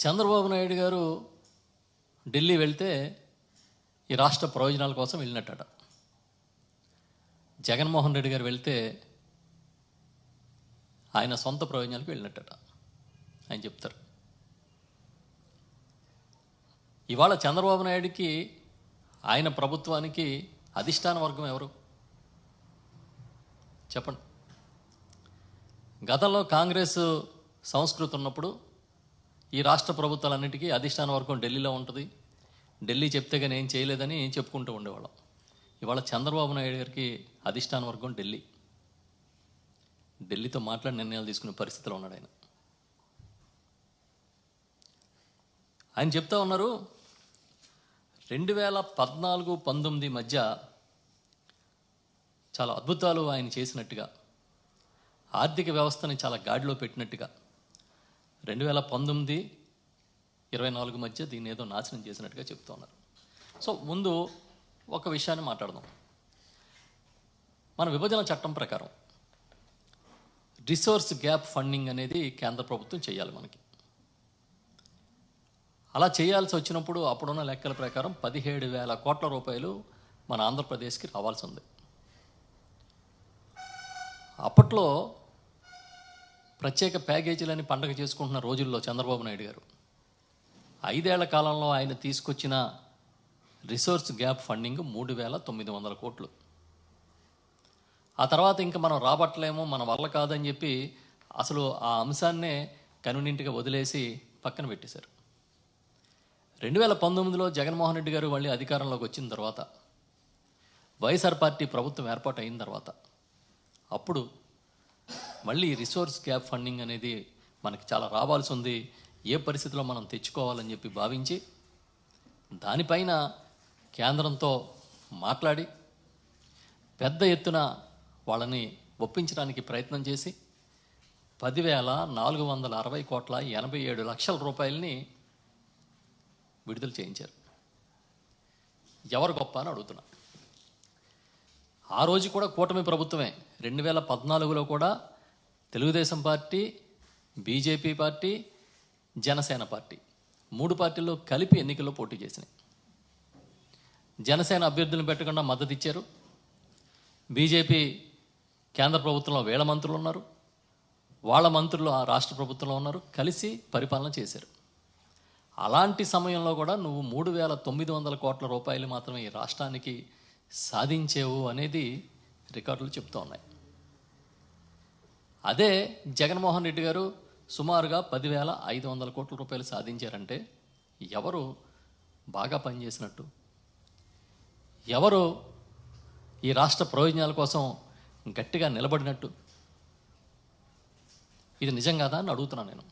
చంద్రబాబు నాయుడు గారు ఢిల్లీ వెళ్తే ఈ రాష్ట్ర ప్రయోజనాల కోసం వెళ్ళినట్టట. జగన్మోహన్ రెడ్డి గారు వెళ్తే ఆయన సొంత ప్రయోజనాలకు వెళ్ళినట్టట ఆయన చెప్తారు. ఇవాళ చంద్రబాబు నాయుడికి ఆయన ప్రభుత్వానికి అధిష్టాన వర్గం ఎవరు చెప్పండి. గతంలో కాంగ్రెస్ సంస్కృతి ఉన్నప్పుడు ఈ రాష్ట్ర ప్రభుత్వాలన్నిటికీ అధిష్టాన వర్గం ఢిల్లీలో ఉంటుంది, ఢిల్లీ చెప్తే కానీ ఏం చేయలేదని చెప్పుకుంటూ ఉండేవాళ్ళం. ఇవాళ చంద్రబాబు నాయుడు గారికి అధిష్టాన వర్గం ఢిల్లీతో మాట్లాడి నిర్ణయాలు తీసుకునే పరిస్థితిలో ఉన్నాడు ఆయన. ఆయన చెప్తా ఉన్నారు 2014-19 మధ్య చాలా అద్భుతాలు ఆయన చేసినట్టుగా, ఆర్థిక వ్యవస్థని చాలా గాడిలో పెట్టినట్టుగా, 2019-24 మధ్య దీన్ని ఏదో నాశనం చేసినట్టుగా చెప్తూ ఉన్నారు. సో ముందు ఒక విషయాన్ని మాట్లాడదాం. మన విభజన చట్టం ప్రకారం రిసోర్స్ గ్యాప్ ఫండింగ్ అనేది కేంద్ర ప్రభుత్వం చేయాలి. మనకి అలా చేయాల్సి వచ్చినప్పుడు అప్పుడున్న లెక్కల ప్రకారం 17,000 కోట్ల రూపాయలు మన ఆంధ్రప్రదేశ్కి రావాల్సి ఉంది. అప్పట్లో ప్రత్యేక ప్యాకేజీలని పండగ చేసుకుంటున్న రోజుల్లో చంద్రబాబు నాయుడు గారు 5 ఏళ్ల కాలంలో ఆయన తీసుకొచ్చిన రిసోర్స్ గ్యాప్ ఫండింగ్ 3,900 కోట్లు. ఆ తర్వాత ఇంకా మనం రాబట్టలేమో, మన వల్ల కాదని చెప్పి అసలు ఆ అంశాన్నే కన్వీనియంట్గా వదిలేసి పక్కన పెట్టేశారు. 2019లో జగన్మోహన్ రెడ్డి గారు మళ్ళీ అధికారంలోకి వచ్చిన తర్వాత, వైఎస్ఆర్ పార్టీ ప్రభుత్వం ఏర్పాటు అయిన తర్వాత, అప్పుడు మళ్ళీ రిసోర్స్ గ్యాప్ ఫండింగ్ అనేది మనకి చాలా రావాల్సి ఉంది, ఏ పరిస్థితిలో మనం తెచ్చుకోవాలని చెప్పి భావించి దానిపైన కేంద్రంతో మాట్లాడి పెద్ద ఎత్తున వాళ్ళని ఒప్పించడానికి ప్రయత్నం చేసి 10,460 కోట్ల 87 లక్షల రూపాయలని విడుదల చేయించారు. ఎవరు గొప్ప అని అడుగుతున్నా. ఆ రోజు కూడా కూటమి ప్రభుత్వమే. 2014లో కూడా Telugu Desam party, BJP party, Janasena party 3 పార్టీల్లో కలిపి ఎన్నికల్లో పోటీ చేసినాయి. జనసేన అభ్యర్థులను పెట్టకుండా మద్దతు ఇచ్చారు. బీజేపీ కేంద్ర ప్రభుత్వంలో వేల మంత్రులు ఉన్నారు, వాళ్ళ మంత్రులు ఆ రాష్ట్ర ప్రభుత్వంలో ఉన్నారు, కలిసి పరిపాలన చేశారు. అలాంటి సమయంలో కూడా నువ్వు 3,900 కోట్ల రూపాయలు మాత్రమే ఈ రాష్ట్రానికి సాధించేవు అనేది రికార్డులు చెప్తూ ఉన్నాయి. అదే జగన్మోహన్ రెడ్డి గారు సుమారుగా 10,500 కోట్ల రూపాయలు సాధించారంటే ఎవరు బాగా పనిచేసినట్టు, ఎవరు ఈ రాష్ట్ర ప్రయోజనాల కోసం గట్టిగా నిలబడినట్టు? ఇది నిజం కాదా అని అడుగుతున్నాను నేను.